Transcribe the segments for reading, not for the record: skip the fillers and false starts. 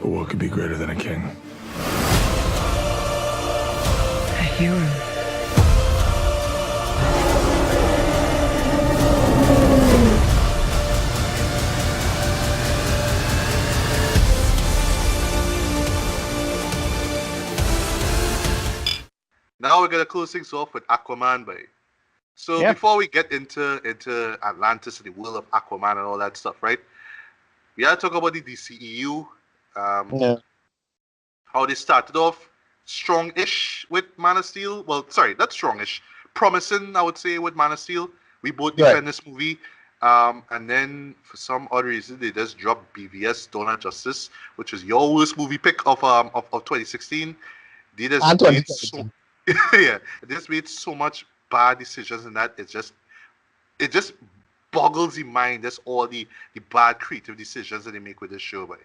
But what could be greater than a king? A hero. Now we're gonna close things off with Aquaman, boy. So before we get into Atlantis and the world of Aquaman and all that stuff, right? We gotta talk about the DCEU. How they started off strong-ish with Man of Steel. Well, sorry, not strong-ish. Promising, I would say, with Man of Steel. We both defend this movie. And then, for some odd reason, they just dropped BVS, Dawn of Justice, which was your worst movie pick of 2016. They just made they just made so much bad decisions in that it just boggles the mind. Just all the bad creative decisions that they make with this show, boy.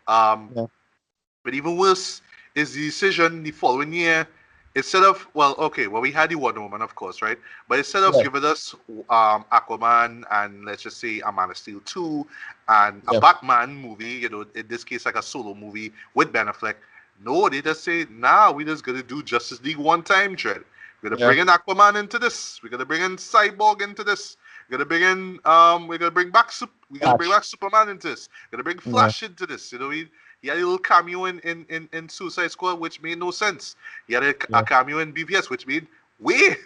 But even worse is the decision the following year. Instead of we had the Wonder Woman, of course, right? But instead of giving us Aquaman and let's just say a Man of Steel 2 and a Batman movie, in this case like a solo movie with Ben Affleck, no, they just say, nah, we're just gonna do Justice League one time, Dread. We're gonna bring in Aquaman into this. We're gonna bring in Cyborg into this. We're gonna bring in we're gonna bring back Superman into this. We're gonna bring Flash into this. You know, he had a little cameo in Suicide Squad, which made no sense. He had a cameo in BVS, which made way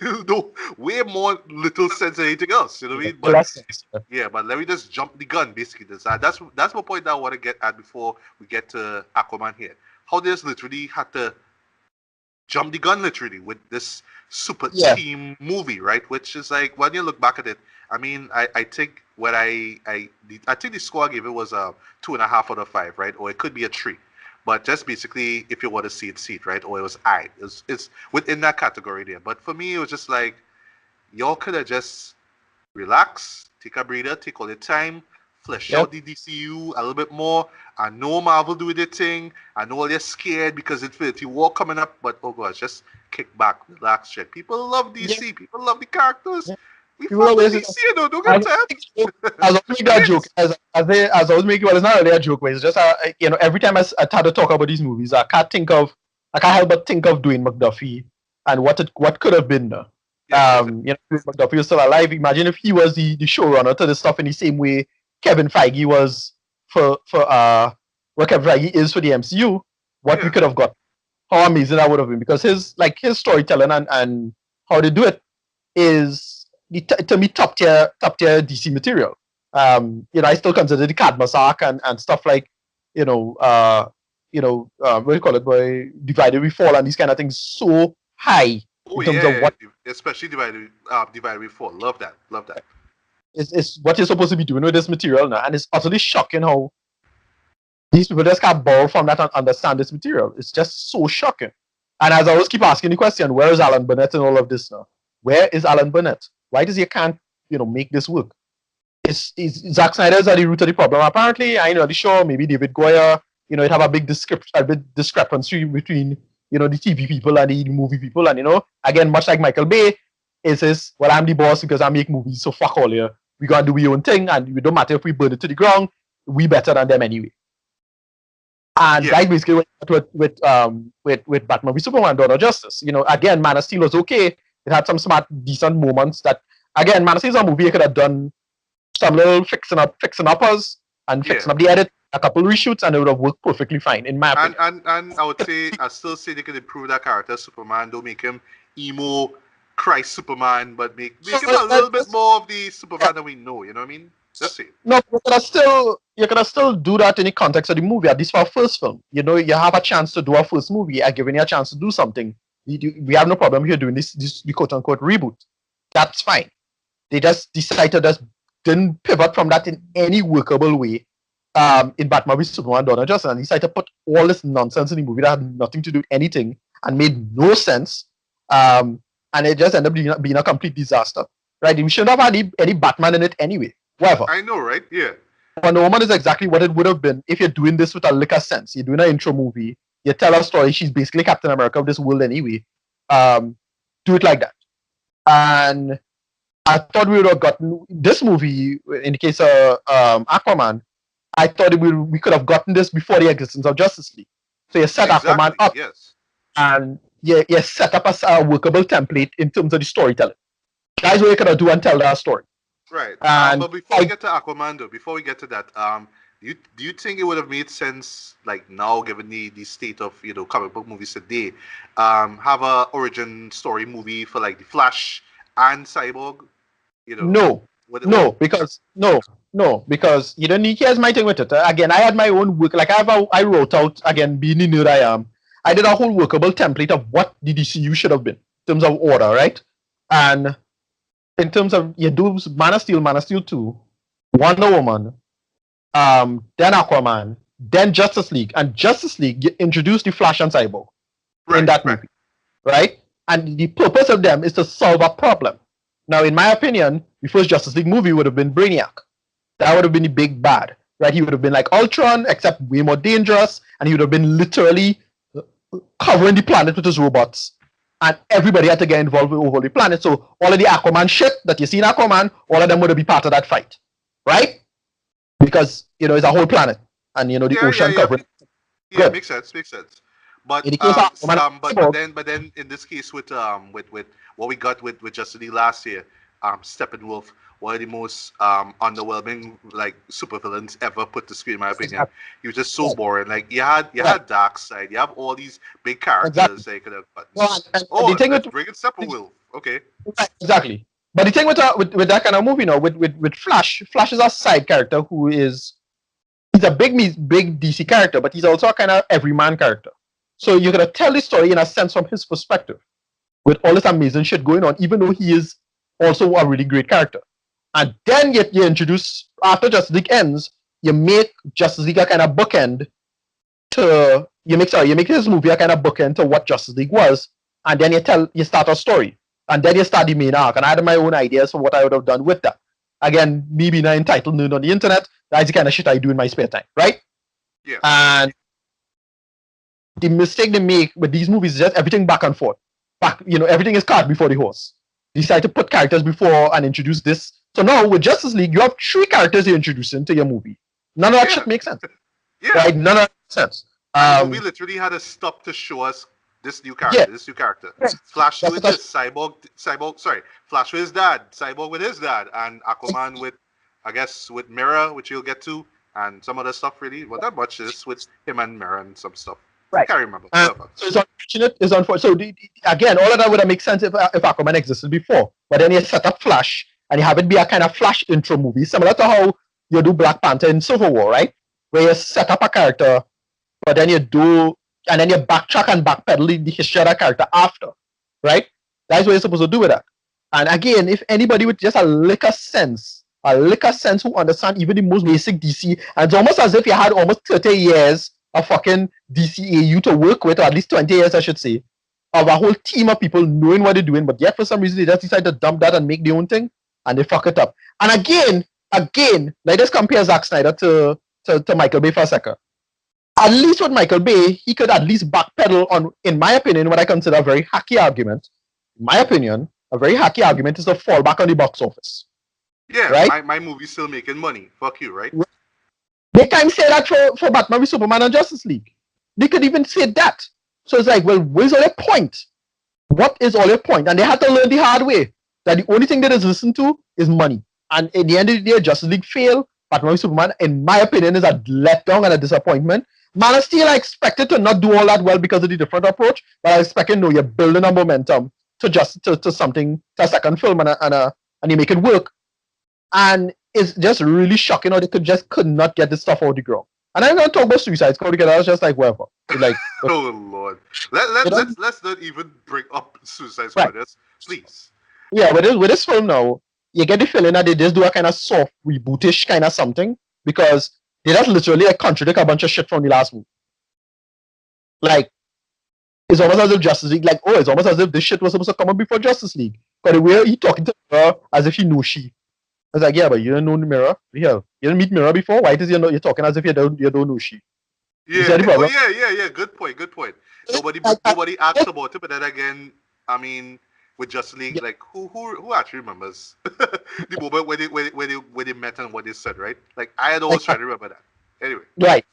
more little sense than anything else. You know what I mean? But but let me just jump the gun. Basically, that's my point that I want to get at before we get to Aquaman here. How they just literally had to jump the gun literally with this super team movie, right? Which is like when you look back at it, I mean, I think what I think the score I gave it was a 2.5 out of 5, right? Or it could be a 3. But just basically, if you want to see it, right? Or it was it's within that category there. But for me, it was just like y'all could have just relax, take a breather, take all the time, flesh out the DCU a little bit more. I know Marvel do their thing. I know they're scared because Infinity War coming up, but oh gosh, just kick back, relax, check. People love DC. People love the characters. We fuck with DC, don't get tired. As I was making that joke, as I was making, it's not really a joke, but it's just every time I try to talk about these movies, I can't help but think of Dwayne McDuffie and what could have been. McDuffie was still alive. Imagine if he was the showrunner to this stuff in the same way Kevin Feige was for what Kevin Feige is for the MCU. What we could have got, how amazing that would have been, because his storytelling and how they do it is to me top tier DC material. I still consider the Cadmus arc and stuff like what do you call it, boy, Divided We Fall and these kind of things so high in terms of what, especially Divided We Fall. Love that. It's what you're supposed to be doing with this material now, and it's utterly shocking how these people just can't borrow from that and understand this material. It's just so shocking. And as I always keep asking the question, where is Alan Burnett in all of this now? Where is Alan Burnett? Why does he can't make this work? It's Zack Snyder's at the root of the problem. Apparently, I know the show, maybe David Goyer, it have a big discrepancy between the TV people and the movie people, and again, much like Michael Bay, it says, well, I'm the boss because I make movies, so fuck all here. We gotta do our own thing, and it don't matter if we burn it to the ground, we better than them anyway. And like basically with Batman v Superman, Dawn of Justice. Again, Man of Steel was okay. It had some smart, decent moments that, again, Man of Steel is a movie you could have done some little fixing uppers and fixing up the edit, a couple reshoots, and it would have worked perfectly fine, in my opinion. And I would say, I still say they could improve that character, Superman. Don't make him emo, Christ Superman, but make him a little bit more of the Superman that we know, you know what I mean? That's it. No, you can still do that in the context of the movie, at least for a first film. You have a chance to do a first movie, and giving you a chance to do something. We have no problem here doing this the quote-unquote reboot. That's fine. They just decided to didn't pivot from that in any workable way in Batman v Superman Dawn of Justice, and decided to put all this nonsense in the movie that had nothing to do with anything and made no sense. And it just ended up being a complete disaster. Right? We shouldn't have had any Batman in it anyway. Whatever. I know, right? Yeah. Wonder Woman is exactly what it would have been if you're doing this with a lick of sense. You're doing an intro movie. You tell a story. She's basically Captain America of this world anyway. Do it like that. And I thought we would have gotten this movie, in the case of Aquaman, I thought we could have gotten this before the existence of Justice League. So you set Aquaman up, yes, and you set up a workable template in terms of the storytelling. That's what you could do and tell that story. right. And But before we get to Aquaman, though, before we get to that, do you think it would have made sense, like now, given the state of comic book movies today, have a origin story movie for like the Flash and Cyborg? No, because you don't need. Here's my thing with it. Again, I had my own work. Like I wrote out, again, being the nerd I am. I did a whole workable template of what the DCU should have been in terms of order, right? And in terms of you do Man of Steel 2, Wonder Woman, then Aquaman, then Justice League, and Justice League you introduce the Flash and Cyborg in that movie, right? And the purpose of them is to solve a problem. Now, in my opinion, the first Justice League movie would have been Brainiac. That would have been the big bad, right? He would have been like Ultron, except way more dangerous, and he would have been literally covering the planet with his robots. And everybody had to get involved over the planet. So all of the Aquaman shit that you see in Aquaman, all of them would have been part of that fight, right? Because, it's a whole planet, and, the ocean covering. Yeah, makes sense. But in the case of Aquaman, but then in this case with what we got with Justice League last year, Steppenwolf, one of the most underwhelming like supervillains ever put to screen, in my opinion. He was just so boring. Like you had Darkseid, you have all these big characters that you could have. Let's bring in Steppenwolf. Okay. Exactly. But the thing with that kind of movie, with Flash is a side character he's a big DC character, but he's also a kind of everyman character. So you're gonna tell the story in a sense from his perspective, with all this amazing shit going on, even though he is also a really great character. And then you introduce, after Justice League ends, you make Justice League a kind of bookend you make this movie a kind of bookend to what Justice League was, and then you start a story. And then you start the main arc. And I had my own ideas for what I would have done with that. Again, me being an entitled nerd on the internet, that's the kind of shit I do in my spare time, right? Yeah. And the mistake they make with these movies is just everything back and forth. Everything is cart before the horse. They decide to put characters before and introduce this. So now with Justice League, you have 3 characters you're introducing to your movie. None of that shit makes sense. Yeah. Right? None of that makes sense. We literally had to stop to show us this new character. Right. Flash with this, Cyborg, sorry. Flash with his dad, Cyborg with his dad, and Aquaman with Mera, which you'll get to, and some other stuff really. Well, not much, just with him and Mera and some stuff. Right. I can't remember. So it's unfortunate. So again, all of that would have made sense if Aquaman existed before. But then you set up Flash, and you have it be a kind of Flash intro movie, similar to how you do Black Panther in Civil War, right? Where you set up a character, but then you backtrack and backpedal the history of that character after, right? That's what you're supposed to do with that. And again, if anybody with just a lick of sense who understand even the most basic DC, and it's almost as if you had almost 30 years of fucking DCEU to work with, or at least 20 years, I should say, of a whole team of people knowing what they're doing, but yet for some reason they just decide to dump that and make their own thing, and they fuck it up. And again, like let's compare Zack Snyder to Michael Bay for a second. At least with Michael Bay, he could at least backpedal on, in my opinion, what I consider a very hacky argument. In my opinion, a very hacky argument is to fall back on the box office. Yeah, right? my movie's still making money. Fuck you, right? They can't say that for Batman v Superman and Justice League. They could even say that. So it's like, well, where's all your point? What is all your point? And they had to learn the hard way that the only thing that is listened to is money. And at the end of the day, Justice League failed. Batman v Superman, in my opinion, is a letdown and a disappointment. Man of Steel, I expected to not do all that well because of the different approach, but I expected, you're building a momentum to something, to a second film, and you make it work. And it's just really shocking how they could not get this stuff out of the ground. And I'm going to talk about Suicide Squad again. I was just like, whatever. Like, oh Lord, let's not even bring up Suicide Squad, right. Please. Yeah, with this film now, you get the feeling that they just do a kind of soft rebootish kind of something, because they just literally contradict a bunch of shit from the last movie. Like, it's almost as if Justice League, it's almost as if this shit was supposed to come up before Justice League. But the way he talking to her as if he knows she. I was like, yeah, but you don't know the Mirror. Yeah, you didn't meet Mirror before. Why does you're talking as if you don't know she? Yeah. Yeah. Good point. Nobody asked about it, but then again, I mean, with Justice League, like who actually remembers the moment when they met and what they said, right? Like I had always tried to remember that. Anyway. Right.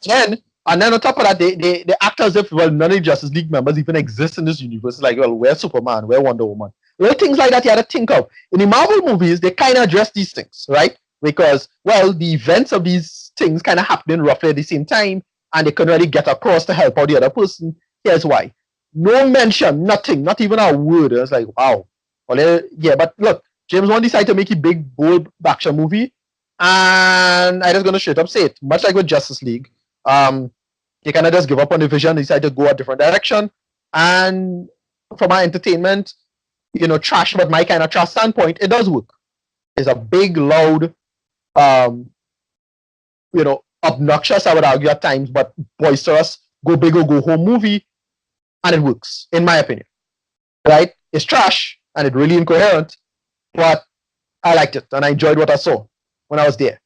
And then on top of that, they act as if, well, none of the Justice League members even exist in this universe. Like, well, we're Superman, we're Wonder Woman. Little things like that you had to think of. In the Marvel movies, they kind of address these things, right? Because, well, the events of these things kind of happening roughly at the same time, and they couldn't really get across to help out the other person. Here's why. No mention, nothing, not even a word. It's like, wow. Well, yeah, but look, James Wan decided to make a big, bold action movie, and I just going to straight up say it. Much like with Justice League, they kind of just give up on the vision, decide to go a different direction. And from my entertainment, trash, but my kind of trash standpoint, it does work. It's a big, loud, obnoxious, I would argue at times, but boisterous, go big or go home movie, and it works, in my opinion. Right? It's trash, and it's really incoherent, but I liked it, and I enjoyed what I saw when I was there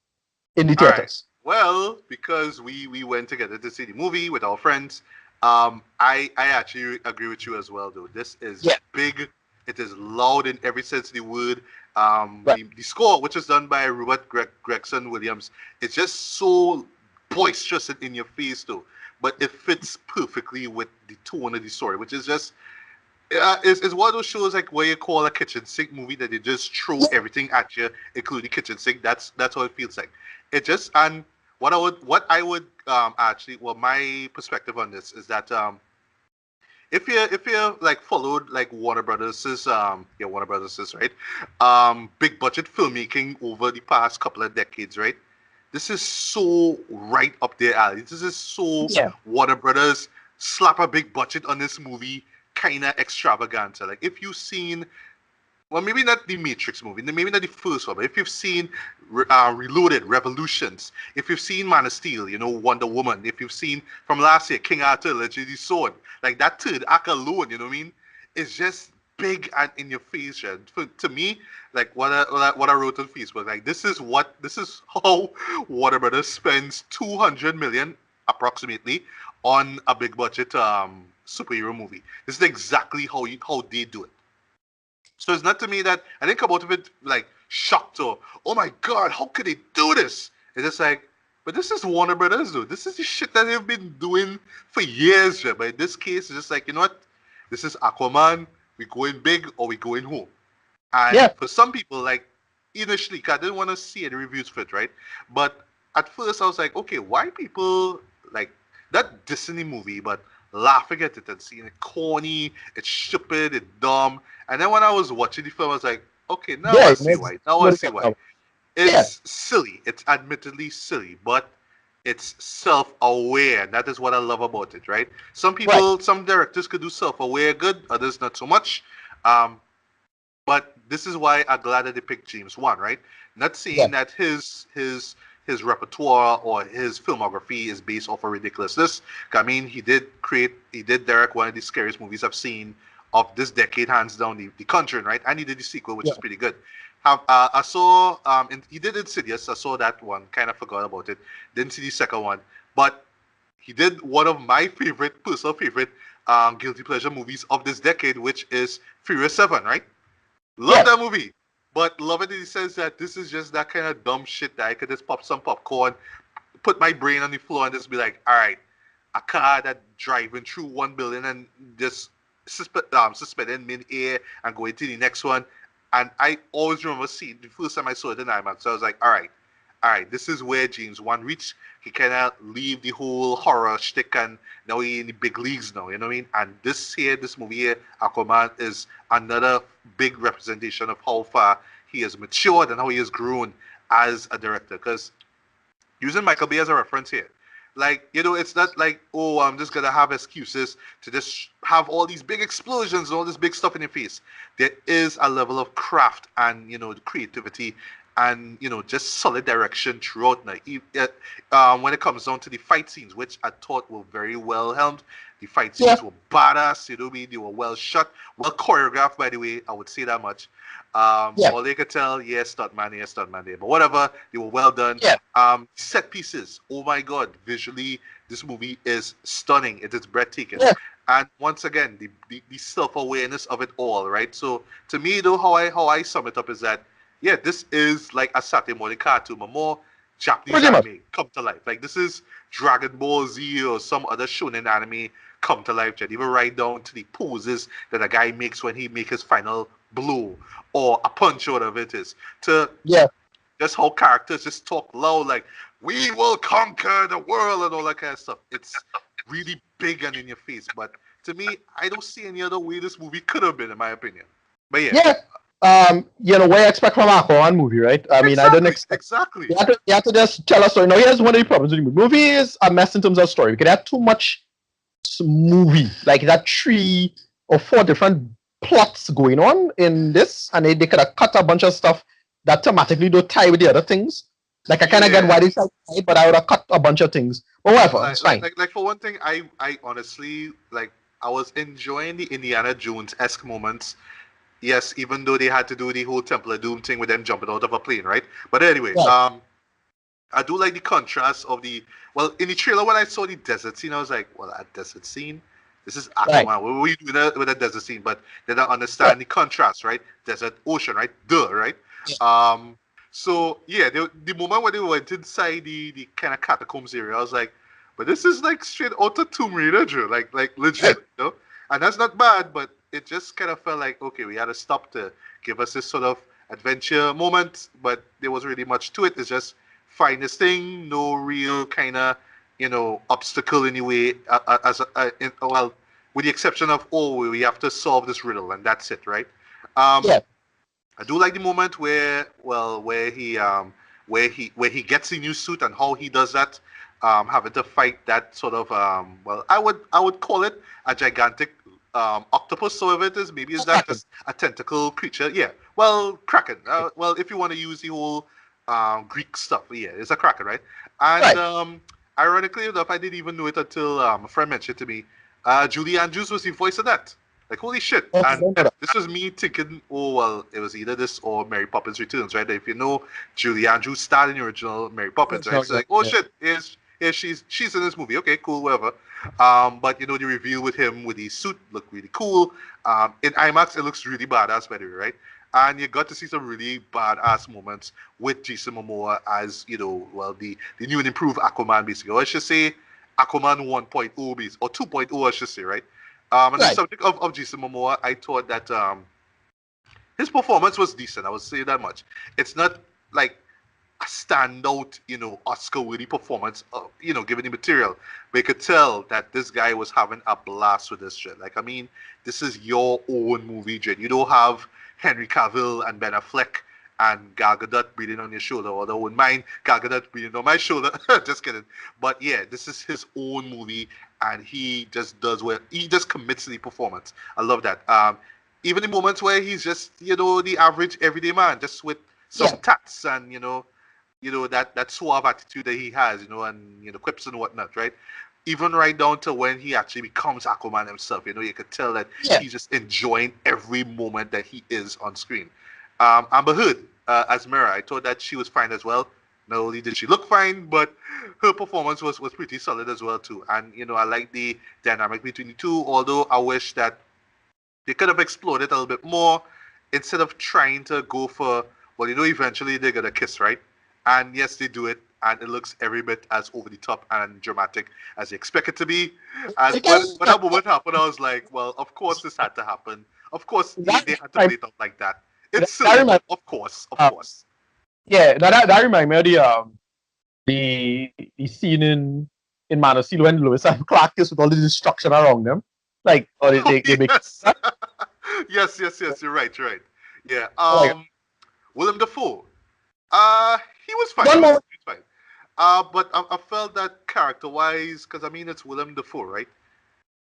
in the theaters. Well, because we went together to see the movie with our friends, I actually agree with you as well, though. This is big. It is loud in every sense of the word. The score, which is done by Robert Gregson Williams, it's just so boisterous and in your face, though. But it fits perfectly with the tone of the story, which is just it's one of those shows like where you call a kitchen sink movie that they just throw everything at you, including kitchen sink. That's how it feels like. It just and what I would actually, well, my perspective on this is that if you like followed like Warner Brothers' right, big budget filmmaking over the past couple of decades, right, this is so right up their alley. This is so Warner Brothers slap a big budget on this movie kind of extravaganza. Like if you've seen, well, maybe not the Matrix movie, maybe not the first one, but if you've seen Reloaded, Revolutions, if you've seen Man of Steel, Wonder Woman, if you've seen from last year King Arthur, Legendary Sword, like that third act alone, you know what I mean? It's just big and in your face. Yeah. To me, like what I wrote on Facebook, like this is how Warner Brothers spends $200 million approximately on a big budget superhero movie. This is exactly how they do it. So it's not to me that I didn't come out of it like shocked or, oh my God, how could they do this? It's just like, but this is Warner Brothers, though. This is the shit that they've been doing for years. Yeah. But in this case, it's just like, you know what? This is Aquaman. We going big or we going home. And for some people, like initially, I didn't want to see any reviews for it, right? But at first, I was like, okay, why people like that Disney movie, but laughing at it and seeing it corny, it's stupid, it's dumb. And then when I was watching the film, I was like, okay, now I see why. Now I see why. It's silly. It's admittedly silly, but it's self-aware. That is what I love about it, right? Some people, some directors could do self-aware good, others not so much. But this is why I'm glad that they picked James Wan, right? Not saying that his repertoire or his filmography is based off of ridiculousness. I mean, he did direct one of the scariest movies I've seen of this decade, hands down, the Conjuring, right? And he did the sequel, which is pretty good. I saw, he did Insidious. I saw that one, kind of forgot about it. Didn't see the second one, but he did one of my personal favorite, guilty pleasure movies of this decade, which is Furious 7, right? Love that movie. But love it that he says that this is just that kind of dumb shit that I could just pop some popcorn, put my brain on the floor and just be like, all right, a car that driving through 1 billion and just suspended mid-air and going to the next one. And I always remember seeing the first time I saw it in IMAX. So I was like, all right, this is where James Wan reached. He kind of leave the whole horror shtick and now he's in the big leagues now, you know what I mean? And this movie here, Aquaman, is another big representation of how far he has matured and how he has grown as a director. Because using Michael Bay as a reference here, like, it's not like, oh, I'm just going to have excuses to just have all these big explosions and all this big stuff in your face. There is a level of craft and, the creativity and, just solid direction throughout. When it comes down to the fight scenes, which I thought were very well helmed. The fight scenes were badass, they were well shot, well choreographed, by the way, I would say that much. All they could tell, stuntman there. But whatever, they were well done. Set pieces, oh my God, visually, this movie is stunning. It is breathtaking. And once again, the self-awareness of it all, right? So to me, though, how I sum it up is that, this is like a Saturday morning cartoon, but more Japanese Pretty much. anime come to life. Like this is Dragon Ball Z or some other shonen anime come to life. Jen. Even right down to the poses that a guy makes when he makes his final blow or a punch or whatever it is. To Yeah. just how characters just talk loud like we will conquer the world and all that kind of stuff. It's really big and in your face. But to me, I don't see any other way this movie could have been, in my opinion. But yeah. Yeah. What I expect from Aquaman movie, right? I mean, I didn't expect. Exactly. You have to just tell a story. Now, here's one of the problems with the movie. Movie is a mess in terms of story. Because they have too much movie. Like, that 3 or 4 different plots going on in this. And they could have cut a bunch of stuff that thematically don't tie with the other things. Like, I kind of get why they tried, but I would have cut a bunch of things. But whatever, it's fine. Like for one thing, I honestly, like, I was enjoying the Indiana Jones-esque moments. Yes, even though they had to do the whole Temple of Doom thing with them jumping out of a plane, right? But anyway, I do like the contrast of the, well, in the trailer when I saw the desert scene, I was like, well, a desert scene? This is Aquaman. What were you doing with a desert scene? But then I understand the contrast, right? Desert, ocean, right? Right? Yeah. So, yeah, the moment when they went inside the kind of catacombs area, I was like, but this is like straight out of Tomb Raider, Joe. Like legit, you know? And that's not bad, but it just kind of felt like, okay, we had to stop to give us this sort of adventure moment, but there wasn't really much to it. It's just find this thing, no real kind of, obstacle anyway, well, with the exception of, we have to solve this riddle, and that's it, right? I do like the moment where he gets the new suit and how he does that, having to fight that sort of, I would call it a gigantic octopus, so if it is, maybe is that just a tentacle creature? Yeah. Well, Kraken. Well, if you want to use the whole Greek stuff, yeah, it's a Kraken, right? And ironically enough, I didn't even know it until a friend mentioned to me. Julie Andrews was the voice of that. Like, holy shit. And this was me thinking, it was either this or Mary Poppins Returns, right? If you know, Julie Andrews starred in the original Mary Poppins, right? So like, shit, she's in this movie. Okay, cool, whatever. But the reveal with him with his suit looked really cool. In IMAX, it looks really badass, by the way, right? And you got to see some really badass moments with Jason Momoa as, the new and improved Aquaman, basically. Or I should say Aquaman 1.0, or 2.0, I should say, right? And the subject of Jason Momoa, I thought that his performance was decent. I would say that much. It's not like a standout, Oscar-worthy performance, given the material. But you could tell that this guy was having a blast with this shit. Like, I mean, this is your own movie, Jen. You don't have Henry Cavill and Ben Affleck and Gal Gadot breathing on your shoulder, although I wouldn't mind Gal Gadot breathing on my shoulder. Just kidding. But yeah, this is his own movie, and he just does well. He just commits to the performance. I love that. Even in moments where he's just, the average everyday man, just with some tats and, that suave attitude that he has, and, quips and whatnot, right? Even right down to when he actually becomes Aquaman himself, you could tell that he's just enjoying every moment that he is on screen. Amber Heard as Mera, I thought that she was fine as well. Not only did she look fine, but her performance was pretty solid as well too. And I like the dynamic between the two, although I wish that they could have explored it a little bit more instead of trying to go for, eventually they're gonna kiss, right? And yes, they do it, and it looks every bit as over the top and dramatic as you expect it to be. And when that moment happened, I was like, well, of course this had to happen. Of course they had to play it out like that. It's silly, of course. Yeah, that reminds me of the scene in Man of Steel when Lois and Clark is with all the destruction around them. Like, or they make yes, you're right. Yeah. Willem Dafoe. He was fine. He was fine. But I felt that character-wise, because I mean it's Willem Dafoe, right?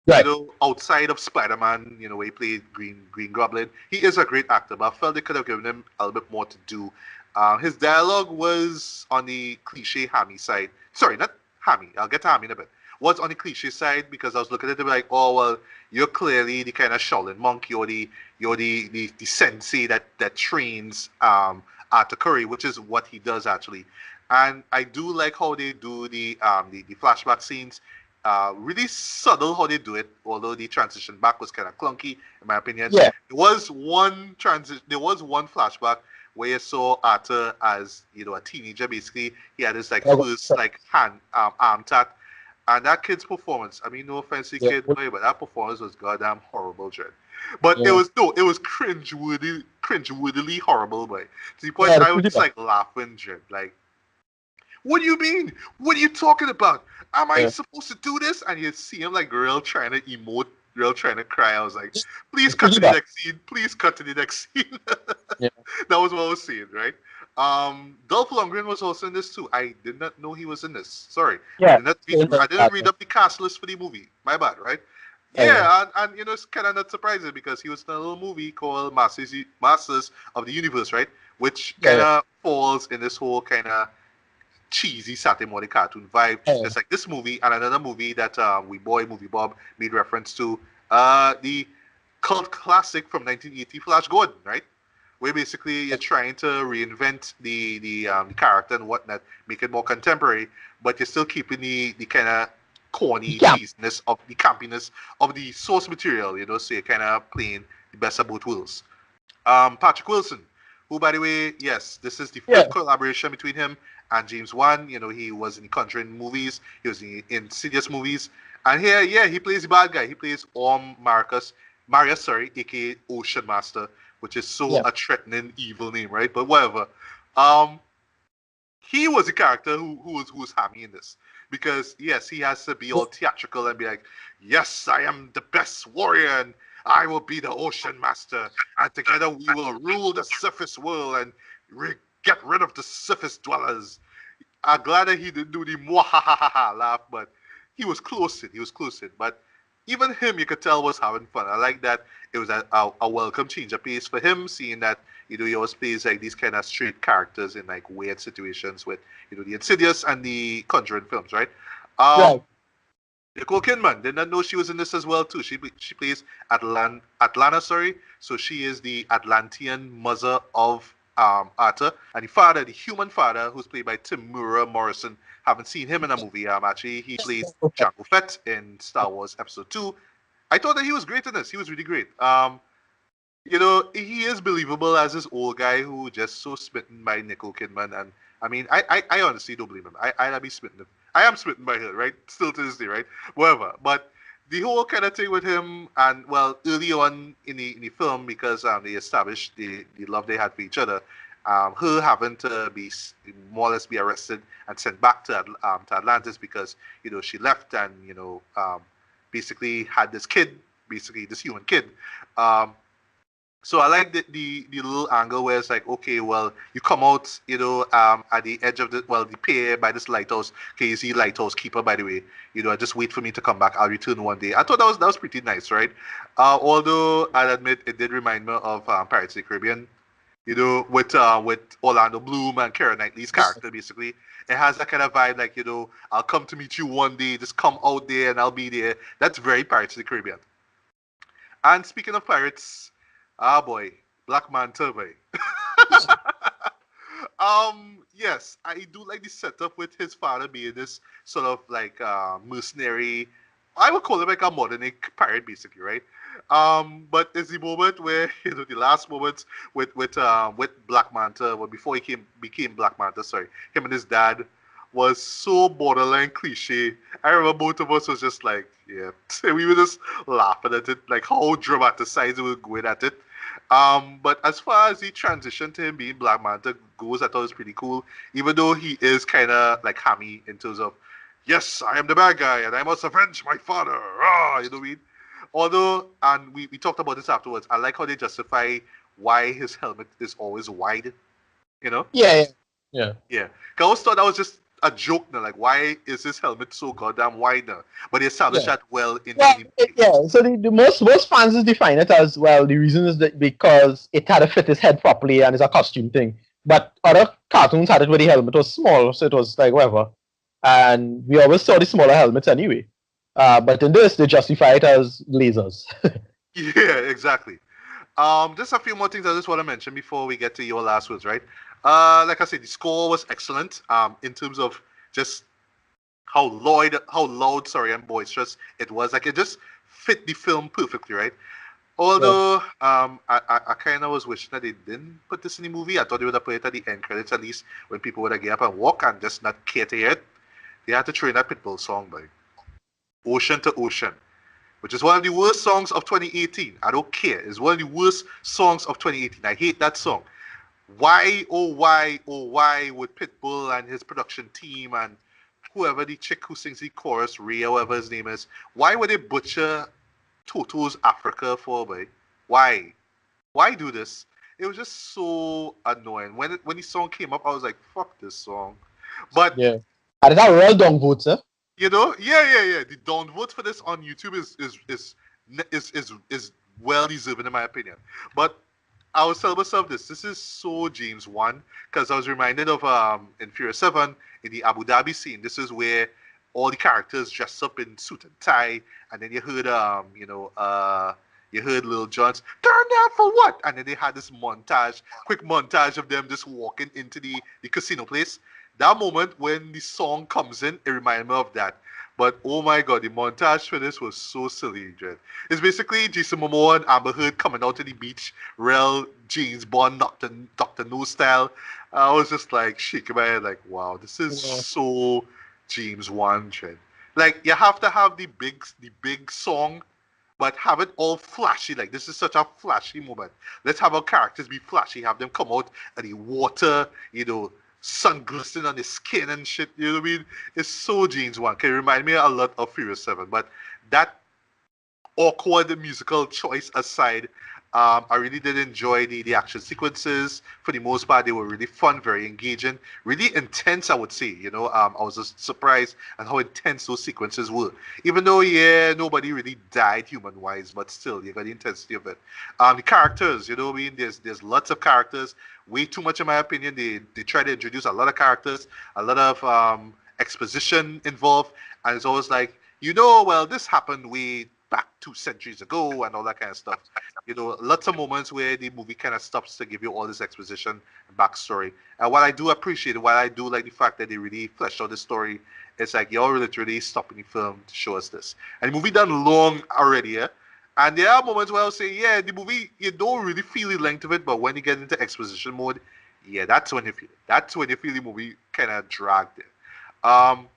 Right. Outside of Spider-Man, where he played Green Goblin, he is a great actor. But I felt they could have given him a little bit more to do. His dialogue was on the cliche hammy side. Sorry, not hammy. I'll get to hammy in a bit. Was on the cliche side because I was looking at it like, oh well, you're clearly the kind of Shaolin monk. You're the sensei that trains Arthur Curry, which is what he does actually. And I do like how they do the flashback scenes. Really subtle how they do it, although the transition back was kind of clunky in my opinion. Yeah. There was one flashback where you saw Arthur as a teenager. Basically, he had his like first like arm tat, and that kid's performance. I mean, no offense to the kid, but that performance was goddamn horrible, Jed. But it was cringe-worthily horrible, boy. To the point I was just like laughing, Jed. Like, what do you mean? What are you talking about? Am I supposed to do this? And you see him like real trying to emote, real trying to cry. I was like, please cut to the next scene. Please cut to the next scene. That was what I was saying, right? Dolph Lundgren was also in this too. I did not know he was in this. Sorry. I didn't read up the cast list for the movie. My bad, right? Yeah, and it's kind of not surprising because he was in a little movie called Masters of the Universe, right? Which kind of falls in this whole kind of cheesy Saturday morning cartoon vibe. Just like this movie and another movie that Movie Bob made reference to, the cult classic from 1980, Flash Gordon, right? Where basically you're trying to reinvent the character and whatnot, make it more contemporary, but you're still keeping the kind of corny cheesiness of the campiness of the source material, so you're kind of playing the best of both worlds. Patrick Wilson, who, by the way, yes, this is the fifth collaboration between him and James Wan. He was in the Conjuring movies, he was in Insidious movies, and here, he plays the bad guy. He plays Marius, aka Ocean Master, which is so a threatening, evil name, right? But whatever. He was a character who was hammy in this. Because, yes, he has to be all theatrical and be like, yes, I am the best warrior and I will be the Ocean Master. And together we will rule the surface world and get rid of the surface dwellers. I'm glad that he didn't do the mwahahaha laugh, but he was close in. But even him, you could tell, was having fun. I like that it was a welcome change of pace for him, seeing that he always plays like these kind of straight characters in like weird situations with the Insidious and the Conjuring films, right? Nicole Kidman, did not know she was in this as well too. She plays Atlanta, sorry. So she is the Atlantean mother of Arthur, and the human father, who's played by Timura Morrison. Haven't seen him in a movie. Actually, he played Jango Fett in Star Wars Episode 2. I thought that he was great in this. He was really great. He is believable as this old guy who just so smitten by Nicole Kidman, and I mean, I honestly don't believe him. I'd be smitten. I am smitten by her, right? Still to this day, right? Whatever. But the whole kind of thing with him, and well, early on in the film, because they established the love they had for each other, her having to be more or less be arrested and sent back to Atlantis because she left and basically had this kid, basically this human kid. So I like the little angle where it's like, okay, well, you come out, at the edge of the pier by this lighthouse. Okay, you see lighthouse keeper, by the way. Just wait for me to come back. I'll return one day. I thought that was pretty nice, right? Although I'll admit it did remind me of Pirates of the Caribbean. With Orlando Bloom and Keira Knightley's character, basically. It has that kind of vibe, like, I'll come to meet you one day. Just come out there and I'll be there. That's very Pirates of the Caribbean. And speaking of pirates. Boy, Black Manta, boy. Yes, I do like the setup with his father being this sort of like mercenary. I would call him like a modern pirate, basically, right? But it's the moment where the last moments with Black Manta, well, before he became Black Manta, sorry, him and his dad was so borderline cliche. I remember both of us was just like, yeah, we were just laughing at it, like how dramatized we were going at it. But as far as the transition to him being Black Manta goes, I thought it was pretty cool. Even though he is kind of like hammy in terms of, yes, I am the bad guy and I must avenge my father. You know what I mean? Although, and we talked about this afterwards, I like how they justify why his helmet is always wide. Yeah. I always thought that was just a joke now. Like, why is his helmet so goddamn wide now? But they established that well in the movie. So the most fans define it as, well, the reason is that because it had to fit his head properly and it's a costume thing. But other cartoons had it where the helmet was small, so it was like whatever. And we always saw the smaller helmets anyway. But in this, they justify it as lasers. Yeah, exactly. Just a few more things I just want to mention before we get to your last words, right? Like I said, the score was excellent. In terms of just how loud, and boisterous it was. Like, it just fit the film perfectly, right? Although I kind of was wishing that they didn't put this in the movie. I thought they would have put it at the end credits at least when people would have get up and walk and just not care to hear it. They had to throw in that Pitbull song by Ocean to Ocean, which is one of the worst songs of 2018. I don't care. It's one of the worst songs of 2018. I hate that song. Why, oh, why would Pitbull and his production team and whoever the chick who sings the chorus, Ray, whatever his name is, why would they butcher Toto's Africa for, boy? Why? Why do this? It was just so annoying. When the song came up, I was like, fuck this song. But Yeah. And it's a real dung vote, sir. you know, yeah. The downvote for this on YouTube is well deserving in my opinion. But I was telling myself this. This is so James Wan because I was reminded of in Furious 7 in the Abu Dhabi scene. This is where all the characters dress up in suit and tie, and then you heard you heard Lil Jon's "Turn down for what?" and then they had this quick montage of them just walking into the casino place. That moment when the song comes in, it reminded me of that. But oh my god, the montage for this was so silly, Dread. It's basically Jason Momoa and Amber Heard coming out to the beach, real James Bond, Doctor No style. I was just like shaking my head, like, wow, this is so James Wan, Dread. Like you have to have the big song, but have it all flashy. Like this is such a flashy moment. Let's have our characters be flashy. Have them come out and the water, sun glistening on his skin and shit. You know what I mean? It's so James Wan. Can remind me a lot of Furious 7. But that awkward musical choice aside, I really did enjoy the action sequences. For the most part, they were really fun, very engaging, really intense, I would say. I was just surprised at how intense those sequences were. Even though, yeah, nobody really died human-wise, but still, you got the intensity of it. The characters, you know what I mean? There's lots of characters. Way too much, in my opinion. They try to introduce a lot of characters, a lot of exposition involved, and it's always like, well, this happened way back 2 centuries ago and all that kind of stuff. Lots of moments where the movie kind of stops to give you all this exposition and backstory. And what I do appreciate, what I do like the fact that they really fleshed out the story, it's like you're literally stopping the film to show us this. And the movie done long already, yeah? And there are moments where I'll say, yeah, the movie, you don't really feel the length of it, but when you get into exposition mode, yeah, that's when you feel it. That's when you feel the movie kind of dragged it. But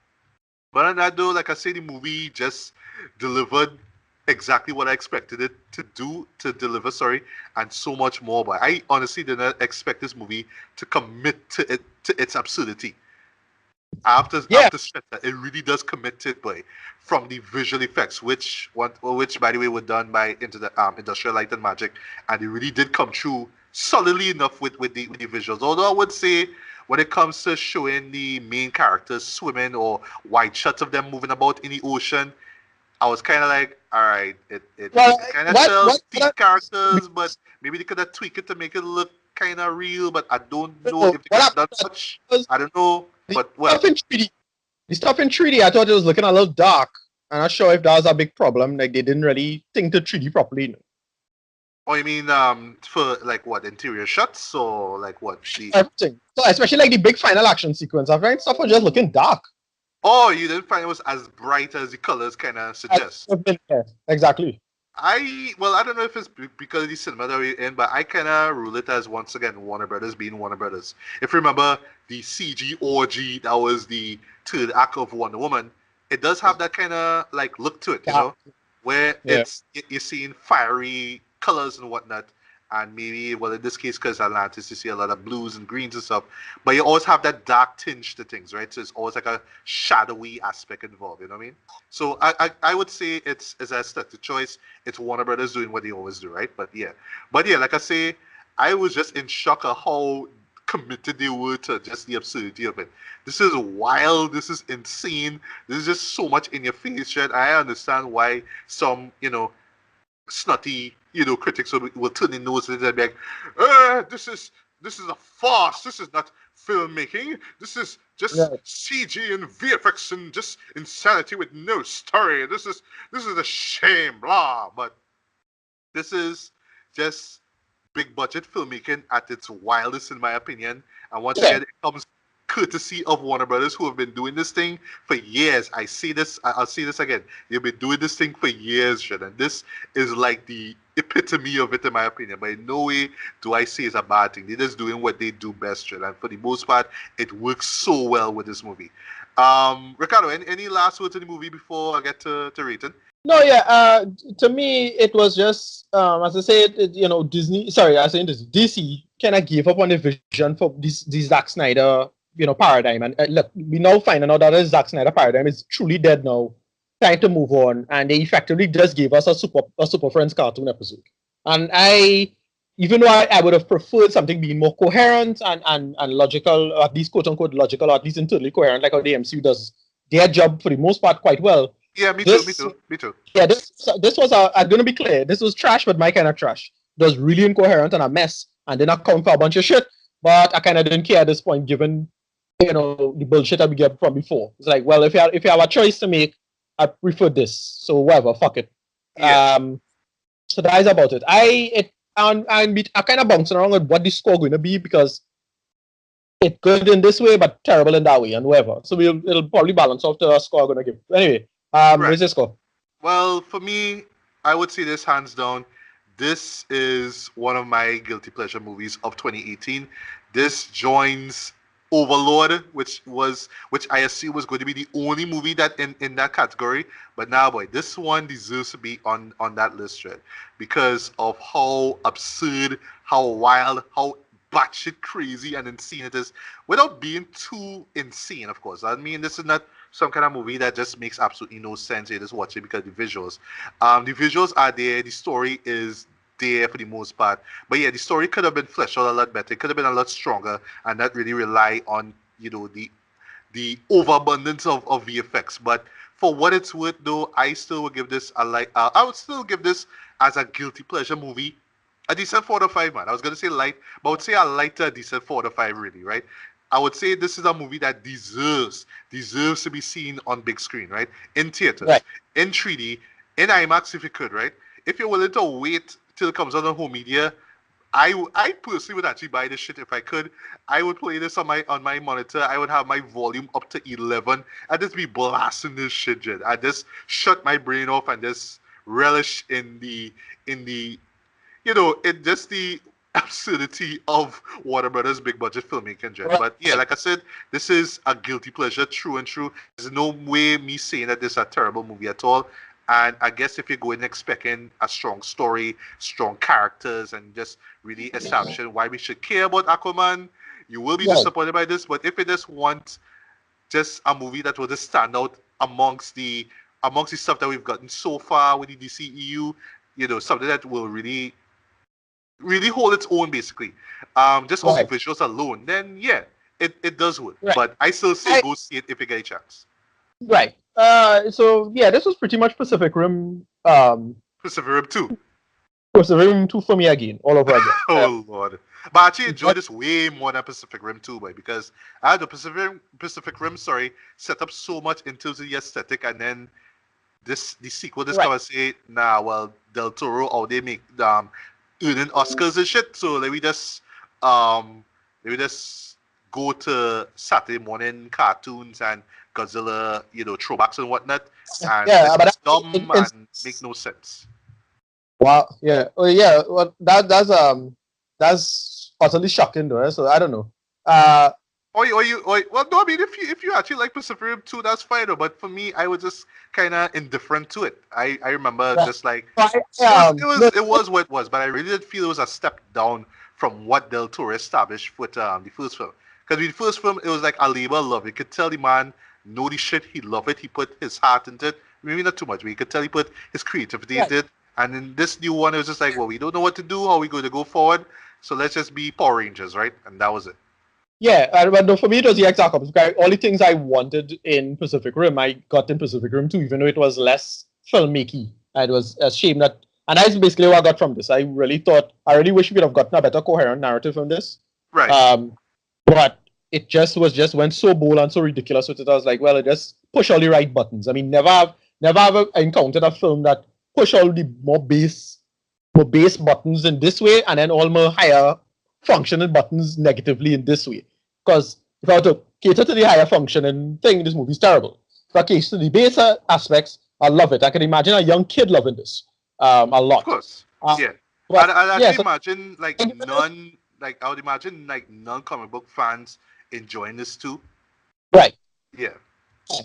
on that though, like I say, the movie just delivered exactly what I expected it to deliver, and so much more. But I honestly did not expect this movie to commit to its absurdity. After stress that it really does commit to it, boy, from the visual effects, which by the way were done by Industrial Light and Magic, and it really did come true solidly enough with the visuals. Although I would say when it comes to showing the main characters swimming or wide shots of them moving about in the ocean, I was kind of like, all right, it kind of tells these characters, but maybe they could have tweaked it to make it look kind of real. But I don't know if they could have done much. I don't know, but well. The stuff in 3D, I thought it was looking a little dark. I'm not sure if that was a big problem. Like they didn't really think to 3D properly. Oh, you mean for like what, interior shots or like what? Everything. So especially like the big final action sequence, I find stuff was just looking dark. Oh, you didn't find it was as bright as the colors kind of suggest. Yeah, exactly. I don't know if it's because of the cinema that we're in, but I kind of rule it as, once again, Warner Brothers being Warner Brothers. If you remember the CG orgy that was the third act of Wonder Woman, it does have that kind of like look to it, where you're seeing fiery colors and whatnot, and maybe, well, in this case, because Atlantis, you see a lot of blues and greens and stuff, but you always have that dark tinge to things, right? So it's always like a shadowy aspect involved, you know what I mean? So I would say it's a aesthetic choice. It's Warner Brothers doing what they always do, right? But yeah, like I say, I was just in shock at how committed they were to just the absurdity of it. This is wild. This is insane. This is just so much in your face, shit. I understand why some, snotty, critics will turn their noses and be like, this is a farce. This is not filmmaking. This is just CG and VFX and just insanity with no story. This is a shame, blah. But this is just big budget filmmaking at its wildest, in my opinion. And once again, it comes courtesy of Warner Brothers, who have been doing this thing for years. I say this, I'll say this again. They've been doing this thing for years, Jed, and this is like the epitome of it, in my opinion. But in no way do I say it's a bad thing. They're just doing what they do best, Jed, and for the most part, it works so well with this movie. Ricardo, any last words on the movie before I get to rating? No, yeah. To me, it was just, as I said, Disney. Sorry, I saying this. DC kind of gave up on the vision for this Zack Snyder, paradigm. And look, we now finding out that the Zack Snyder paradigm is truly dead now. Trying to move on, and they effectively just gave us a Super Friends cartoon episode. And even though I would have preferred something being more coherent and logical, or at least quote unquote logical, or at least internally coherent, like how the MCU does their job for the most part quite well. Yeah, me too. Yeah, this was I'm gonna be clear. This was trash, but my kind of trash. It was really incoherent and a mess, and did not count for a bunch of shit. But I kind of didn't care at this point, given the bullshit that we get from before. It's like, well, if you have a choice to make, I prefer this. So whatever, fuck it. Yeah. So that is about it. I'm kind of bouncing around with what the score going to be, because it's good in this way, but terrible in that way, and whatever. So it'll probably balance off the score I'm gonna give. Anyway. Where's the score? Well, for me, I would say this hands down. This is one of my guilty pleasure movies of 2018. This joins Overlord, which I assume was going to be the only movie that in that category. But now, boy, this one deserves to be on that list, right? Because of how absurd, how wild, how batshit crazy and insane it is, without being too insane, of course. I mean, this is not some kind of movie that just makes absolutely no sense. You just watch it because the visuals are there. The story is there for the most part, but yeah, the story could have been fleshed out a lot better. It could have been a lot stronger, and not really rely on the overabundance of VFX. But for what it's worth, though, I still would give this I would still give this as a guilty pleasure movie a decent 4 to 5, man. I was gonna say light, but I would say a lighter, decent 4 to 5, really, right? I would say this is a movie that deserves to be seen on big screen, right? In theaters, right. In 3D, in IMAX if you could, right? If you're willing to wait till it comes out on home media, I personally would actually buy this shit if I could. I would play this on my monitor. I would have my volume up to 11. I'd just be blasting this shit, Jed. I'd just shut my brain off and just relish in the in just the absurdity of Warner Brothers' big budget filmmaking, Jen. But yeah, like I said, this is a guilty pleasure, true and true. There's no way me saying that this is a terrible movie at all. And I guess if you're going expecting a strong story, strong characters, and just really establishing why we should care about Aquaman, you will be disappointed by this. But if you just want just a movie that will just stand out amongst the stuff that we've gotten so far with the DCEU, something that will really hold its own, basically. Just on the visuals alone, then yeah, it does work. Right. But I still say go see it if you get a chance. Right. So yeah, this was pretty much Pacific Rim. Pacific Rim 2. Pacific Rim 2 for me again, all over again. Oh Lord. But I actually enjoyed this way more than Pacific Rim 2, boy, because I had the Pacific Rim, set up so much into the aesthetic, and then the sequel discovers say, nah, well, Del Toro, or they make earning Oscars and shit. So let me just go to Saturday morning cartoons and Godzilla, throwbacks and whatnot, and but that's dumb and make no sense. Wow. Yeah. Oh yeah. Well, that's utterly shocking, though. So I don't know. Well, no, I mean, if you actually like Pacific Rim 2, that's fine, though. But for me, I was just kind of indifferent to it. I remember just like it was what it was, but I really did feel it was a step down from what Del Toro established with the first film. Because with the first film, it was like a labor of love. You could tell the man know the shit, he loved it, he put his heart into it. Maybe not too much, but you could tell he put his creativity into it. And in this new one, it was just like, well, we don't know what to do, how are we going to go forward? So let's just be Power Rangers, right? And that was it. Yeah, but for me, it was the exact opposite. All the things I wanted in Pacific Rim, I got in Pacific Rim 2, even though it was less filmmaking. It was a shame that, and that's basically what I got from this. I really wish we could have gotten a better coherent narrative from this. Right. But it went so bold and so ridiculous with it. I was like, well, it just push all the right buttons. I mean, never have encountered a film that push all the more base buttons in this way, and then all more higher functioning buttons negatively in this way. Because if I were to cater to the higher functioning thing, this movie's terrible. But okay, so the baser aspects, I love it. I can imagine a young kid loving this a lot. Of course. Yeah. But, I'd yeah, actually so- imagine I would imagine like non comic book fans enjoying this too. right. Yeah.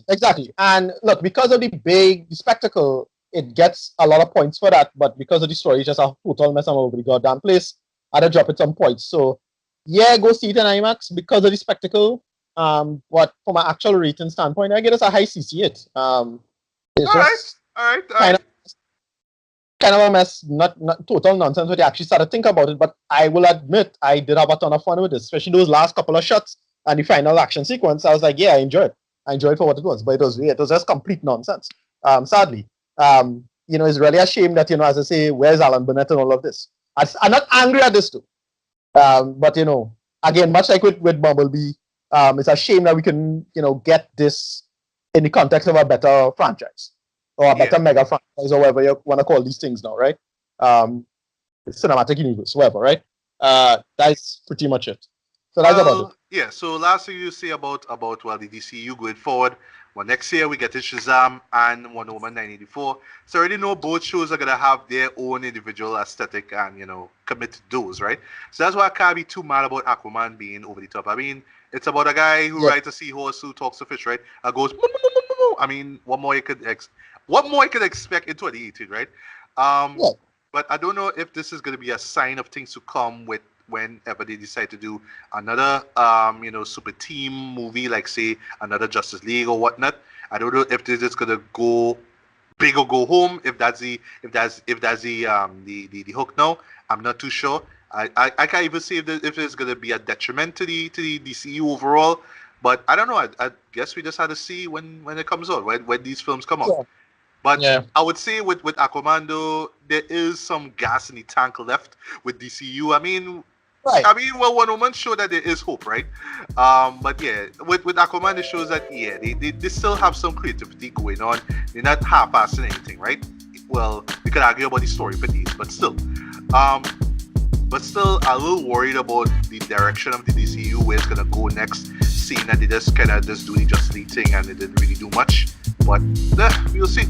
Exactly. And look, because of the spectacle, it gets a lot of points for that. But because of the story, it's just a total mess all over the goddamn place. I'd drop it some points. So, yeah, go see it in IMAX because of the spectacle. But from an actual rating standpoint, I give it a high CC. It's All just right. kind of a mess, not total nonsense when you actually start to think about it. But I will admit, I did have a ton of fun with this, especially those last couple of shots and the final action sequence. I was like, yeah, I enjoyed it. I enjoyed it for what it was, but it was just complete nonsense. Sadly, it's really a shame that, as I say, where's Alan Burnett and all of this? I'm not angry at this too, but again, much like with Bumblebee, it's a shame that we can, get this in the context of a better franchise or a better mega franchise or whatever you want to call these things now, right? Cinematic universe, whatever, right? That's pretty much it. So that's about it. Yeah, so last thing you say about the DCEU going forward. Well, next year we get to Shazam and Wonder Woman 1984. So I already know both shows are gonna have their own individual aesthetic and commit to those, right? So that's why I can't be too mad about Aquaman being over the top. I mean, it's about a guy who rides a seahorse who talks to fish, right? And goes, moo, moo, moo, moo, moo. I mean, what more you could expect in 2018, right? But I don't know if this is gonna be a sign of things to come with whenever they decide to do another super team movie, like say another Justice League or whatnot. I don't know if this is gonna go big or go home. If that's the hook now, I'm not too sure. I can't even say if it's gonna be a detriment to the DCU overall. But I don't know. I guess we just had to see when it comes out, when these films come out. Yeah. But I would say with Aquaman though, there is some gas in the tank left with DCU. I mean, Wonder Woman showed that there is hope, right? But yeah, with Aquaman, it shows that they still have some creativity going on. They're not half-assing anything, right? Well, we could argue about the story for these, but still, a little worried about the direction of the DCU, where it's gonna go next. Seeing that they just do the Justice League thing and they didn't really do much, but we'll see.